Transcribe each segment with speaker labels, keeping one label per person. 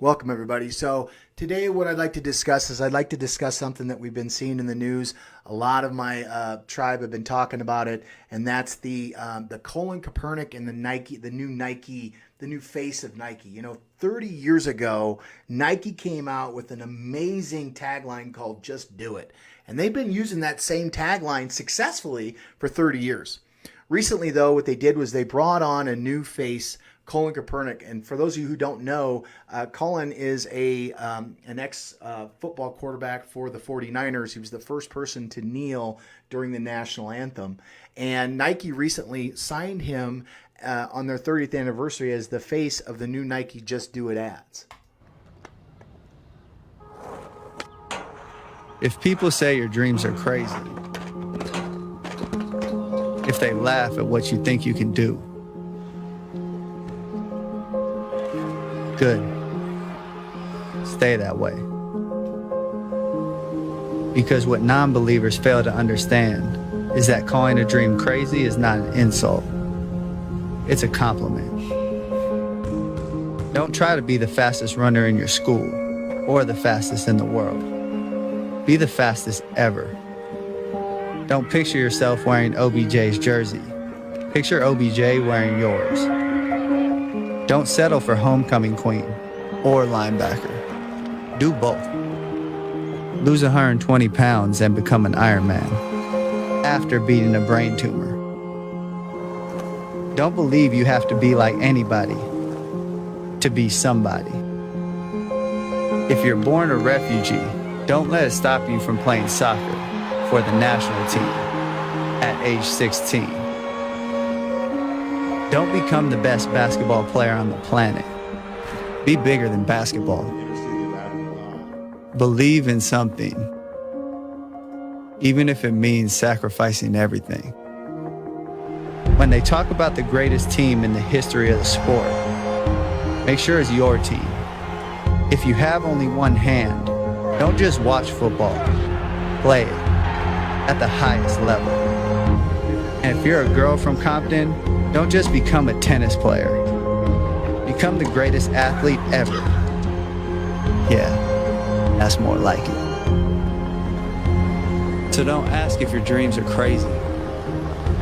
Speaker 1: Welcome, everybody. So today what I'd like to discuss is something that we've been seeing in the news. A lot of my tribe have been talking about it, and that's the Colin Kaepernick and the new face of Nike. You know, 30 years ago, Nike came out with an amazing tagline called "Just Do It," and they've been using that same tagline successfully for 30 years. Recently, though, what they did was they brought on a new face, Colin Kaepernick. And for those of you who don't know, Colin is an ex-football quarterback for the 49ers. He was the first person to kneel during the national anthem. And Nike recently signed him on their 30th anniversary as the face of the new Nike Just Do It ads.
Speaker 2: If people say your dreams are crazy, if they laugh at what you think you can do, good. Stay that way. Because what non-believers fail to understand is that calling a dream crazy is not an insult. It's a compliment. Don't try to be the fastest runner in your school or the fastest in the world. Be the fastest ever. Don't picture yourself wearing OBJ's jersey. Picture OBJ wearing yours. Don't settle for homecoming queen or linebacker. Do both. Lose 120 pounds and become an Iron Man after beating a brain tumor. Don't believe you have to be like anybody to be somebody. If you're born a refugee, don't let it stop you from playing soccer for the national team at age 16. Don't become the best basketball player on the planet. Be bigger than basketball. Believe in something, even if it means sacrificing everything. When they talk about the greatest team in the history of the sport, make sure it's your team. If you have only one hand, don't just watch football, play it at the highest level. And if you're a girl from Compton, don't just become a tennis player. Become the greatest athlete ever. Yeah, that's more like it. So don't ask if your dreams are crazy.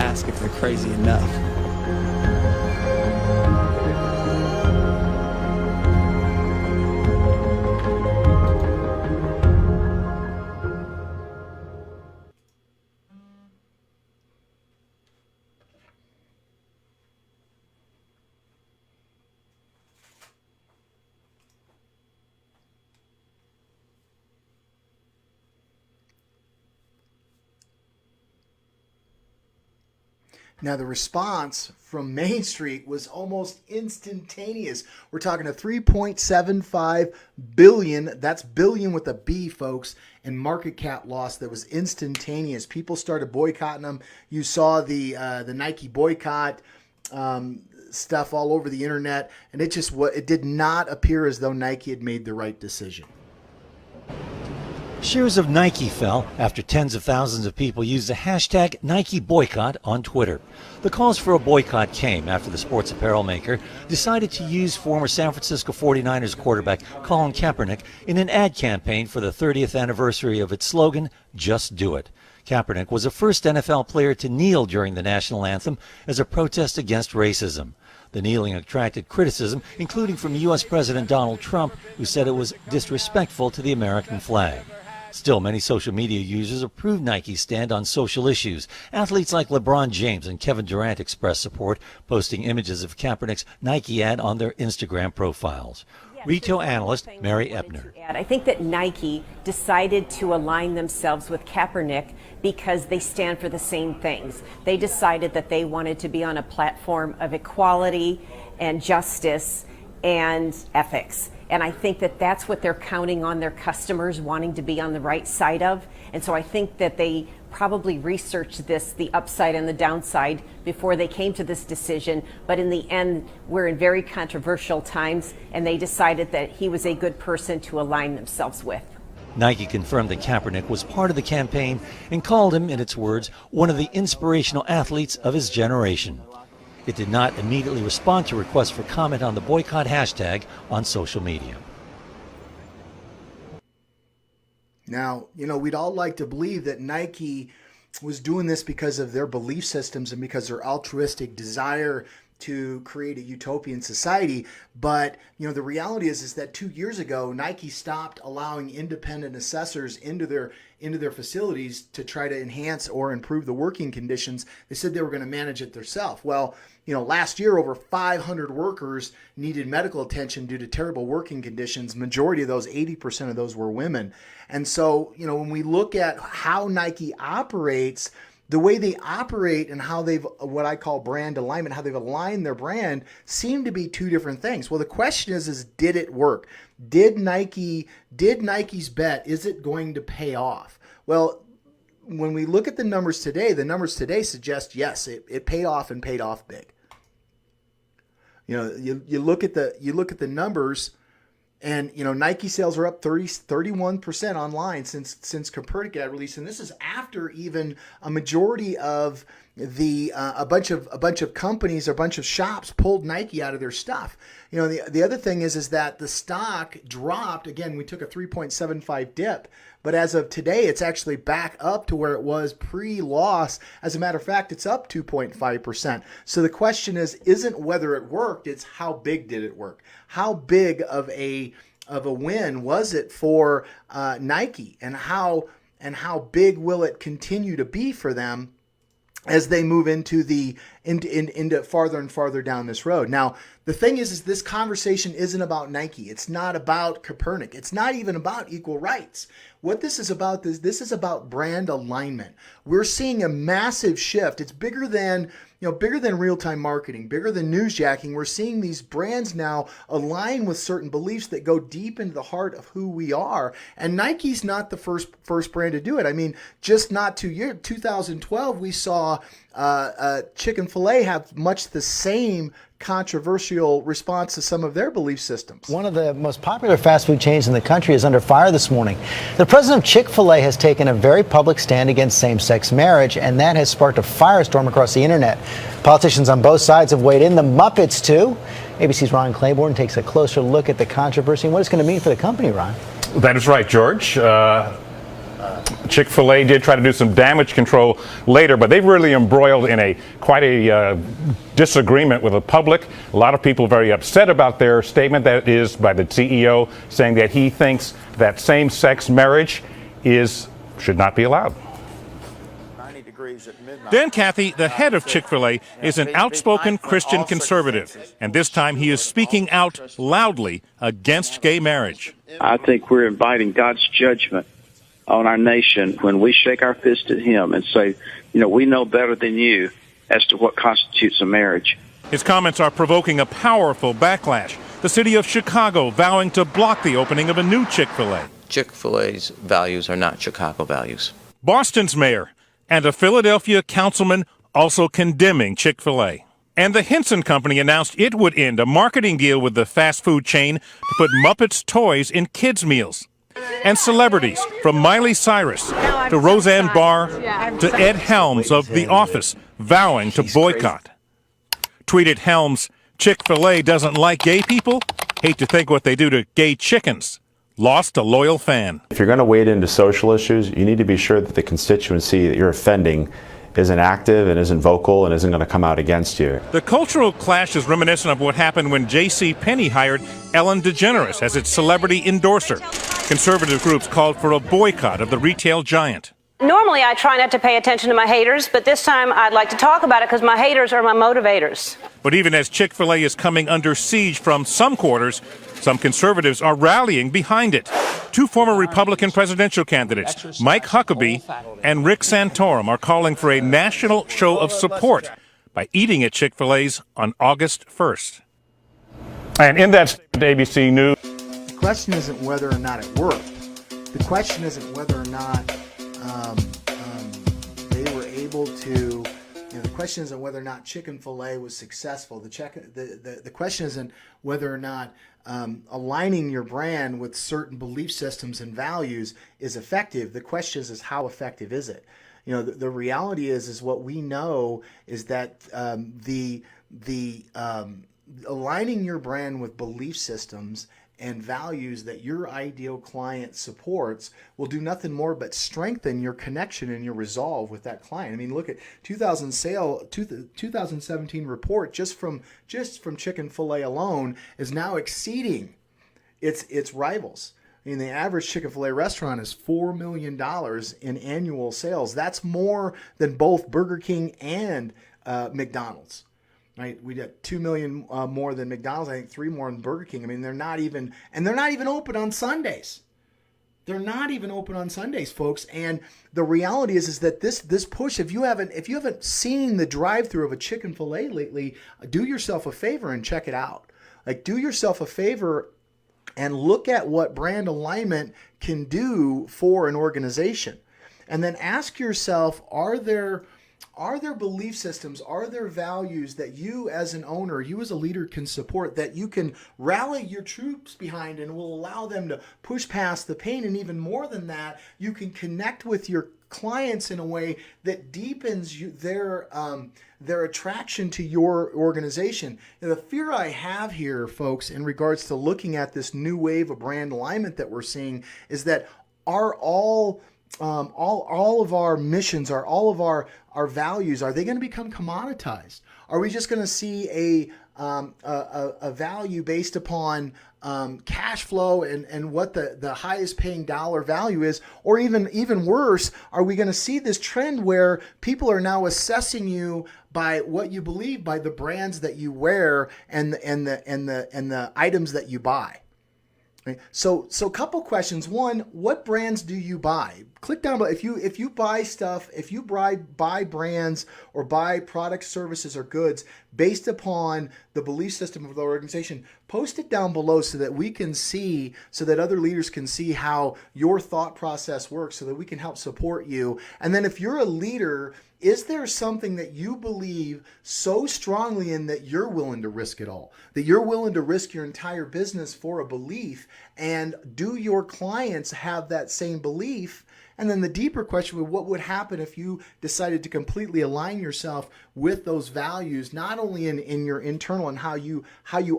Speaker 2: Ask if they're crazy enough.
Speaker 1: Now, the response from Main Street was almost instantaneous. We're talking a $3.75 billion, that's billion with a B, folks, and market cap loss that was instantaneous. People started boycotting them. You saw the Nike boycott stuff all over the internet, and it did not appear as though Nike had made the right decision.
Speaker 3: Shares of Nike fell after tens of thousands of people used the hashtag Nike boycott on Twitter. The calls for a boycott came after the sports apparel maker decided to use former San Francisco 49ers quarterback Colin Kaepernick in an ad campaign for the 30th anniversary of its slogan, Just Do It. Kaepernick was the first NFL player to kneel during the national anthem as a protest against racism. The kneeling attracted criticism, including from U.S. President Donald Trump, who said it was disrespectful to the American flag. Still, many social media users approved Nike's stand on social issues. Athletes like LeBron James and Kevin Durant expressed support, posting images of Kaepernick's Nike ad on their Instagram profiles. Retail analyst Mary Ebner.
Speaker 4: I think that Nike decided to align themselves with Kaepernick because they stand for the same things. They decided that they wanted to be on a platform of equality and justice and ethics. And I think that that's what they're counting on their customers wanting to be on the right side of. And so I think that they probably researched this, the upside and the downside, before they came to this decision. But in the end, we're in very controversial times, and they decided that he was a good person to align themselves with.
Speaker 3: Nike confirmed that Kaepernick was part of the campaign and called him, in its words, one of the inspirational athletes of his generation. It did not immediately respond to requests for comment on the boycott hashtag on social media.
Speaker 1: Now, we'd all like to believe that Nike was doing this because of their belief systems and because their altruistic desire to create a utopian society. But, the reality is that 2 years ago, Nike stopped allowing independent assessors into their facilities to try to enhance or improve the working conditions. They said they were going to manage it themselves. Well, last year, over 500 workers needed medical attention due to terrible working conditions. Majority of those, 80% of those, were women. And so, when we look at how Nike operates, the way they operate and how they've, what I call brand alignment, how they've aligned their brand, seem to be two different things. Well, the question is did it work? Did Nike's bet, is it going to pay off? Well, when we look at the numbers today suggest yes, it paid off and paid off big. You look at the numbers, and Nike sales are up 31% online since Copernic got released, and this is after even a majority of a bunch of companies, a bunch of shops pulled Nike out of their stuff. The other thing is that the stock dropped again. We took a 3.75 dip, but as of today, it's actually back up to where it was pre-loss. As a matter of fact, it's up 2.5%. So the question isn't whether it worked; it's how big did it work? How big of a win was it for Nike, and how big will it continue to be for them as they move into farther and farther down this road? Now, the thing is this conversation isn't about Nike. It's not about Copernic. It's not even about equal rights. What this is about this is about brand alignment. We're seeing a massive shift. It's bigger than real-time marketing, bigger than newsjacking. We're seeing these brands now align with certain beliefs that go deep into the heart of who we are. And Nike's not the first brand to do it. I mean, just not 2012, we saw Chick-fil-A have much the same controversial response to some of their belief systems.
Speaker 5: One of the most popular fast food chains in the country is under fire this morning. The president of Chick-fil-A has taken a very public stand against same-sex marriage, and that has sparked a firestorm across the internet. Politicians on both sides have weighed in, the Muppets too. ABC's Ron Claiborne takes a closer look at the controversy and what it's going to mean for the company, Ron.
Speaker 6: That is right, George. Chick-fil-A did try to do some damage control later, but they've really embroiled in quite a disagreement with the public. A lot of people very upset about their statement, that is by the CEO, saying that he thinks that same-sex marriage should not be allowed. Dan Cathy, the head of Chick-fil-A, is an outspoken Christian conservative, and this time he is speaking out loudly against gay marriage.
Speaker 7: I think we're inviting God's judgment on our nation when we shake our fist at him and say, we know better than you as to what constitutes a marriage.
Speaker 6: His comments are provoking a powerful backlash. The city of Chicago vowing to block the opening of a new Chick-fil-A.
Speaker 8: Chick-fil-A's values are not Chicago values.
Speaker 6: Boston's mayor and a Philadelphia councilman also condemning Chick-fil-A. And the Henson Company announced it would end a marketing deal with the fast food chain to put Muppets toys in kids' meals. And celebrities, from Miley Cyrus to Roseanne Barr to Ed Helms of The Office, vowing to boycott. Tweeted Helms, Chick-fil-A doesn't like gay people? Hate to think what they do to gay chickens. Lost a loyal fan.
Speaker 9: If you're going to wade into social issues, you need to be sure that the constituency that you're offending isn't active and isn't vocal and isn't going to come out against you.
Speaker 6: The cultural clash is reminiscent of what happened when J.C. Penney hired Ellen DeGeneres as its celebrity endorser. Conservative groups called for a boycott of the retail giant.
Speaker 10: Normally, I try not to pay attention to my haters, but this time I'd like to talk about it because my haters are my motivators.
Speaker 6: But even as Chick-fil-A is coming under siege from some quarters, some conservatives are rallying behind it. Two former Republican presidential candidates, Mike Huckabee and Rick Santorum, are calling for a national show of support by eating at Chick-fil-A's on August 1st. And in that statement, ABC News.
Speaker 1: The question isn't whether or not it worked. The question isn't whether or not they were able to. The question isn't whether or not Chick-fil-A was successful. The question isn't whether or not aligning your brand with certain belief systems and values is effective. The question is how effective is it? The reality is what we know is that aligning your brand with belief systems and values that your ideal client supports will do nothing more but strengthen your connection and your resolve with that client. I mean, look at 2017 report just from Chick-fil-A alone is now exceeding its rivals. I mean, the average Chick-fil-A restaurant is $4 million in annual sales. That's more than both Burger King and McDonald's. Right, we got 2 million more than McDonald's. I think 3 more than Burger King. I mean, they're not even open on Sundays. They're not even open on Sundays, folks. And the reality is that this push, if you haven't seen the drive-through of a Chick-fil-A lately, do yourself a favor and check it out. Like, do yourself a favor and look at what brand alignment can do for an organization, and then ask yourself: Are there belief systems, are there values that you as an owner, you as a leader can support, that you can rally your troops behind and will allow them to push past the pain? And even more than that, you can connect with your clients in a way that deepens their attraction to your organization. And the fear I have here, folks, in regards to looking at this new wave of brand alignment that we're seeing, is that all of our missions, all of our values, are they going to become commoditized? Are we just going to see a value based upon cash flow and what the highest paying dollar value is? Or even worse, are we going to see this trend where people are now assessing you by what you believe, by the brands that you wear and the items that you buy? Right. So a couple questions. One, what brands do you buy? Click down below. If you buy stuff, if you buy brands or buy products, services, or goods based upon the belief system of the organization, post it down below so that we can see, so that other leaders can see how your thought process works, so that we can help support you. And then if you're a leader, is there something that you believe so strongly in that you're willing to risk it all? That you're willing to risk your entire business for a belief? And do your clients have that same belief? And then the deeper question would, what would happen if you decided to completely align yourself with those values, not only in your internal and how you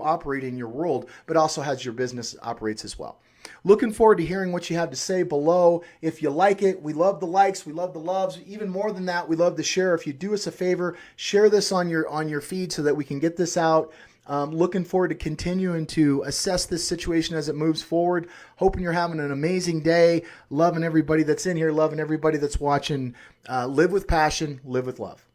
Speaker 1: operate in your world, but also how your business operates as well? Looking forward to hearing what you have to say below. If you like it, we love the likes, we love the loves. Even more than that, we love to share. If you do us a favor, share this on your feed so that we can get this out. Looking forward to continuing to assess this situation as it moves forward. Hoping you're having an amazing day. Loving everybody that's in here. Loving everybody that's watching. Live with passion. Live with love.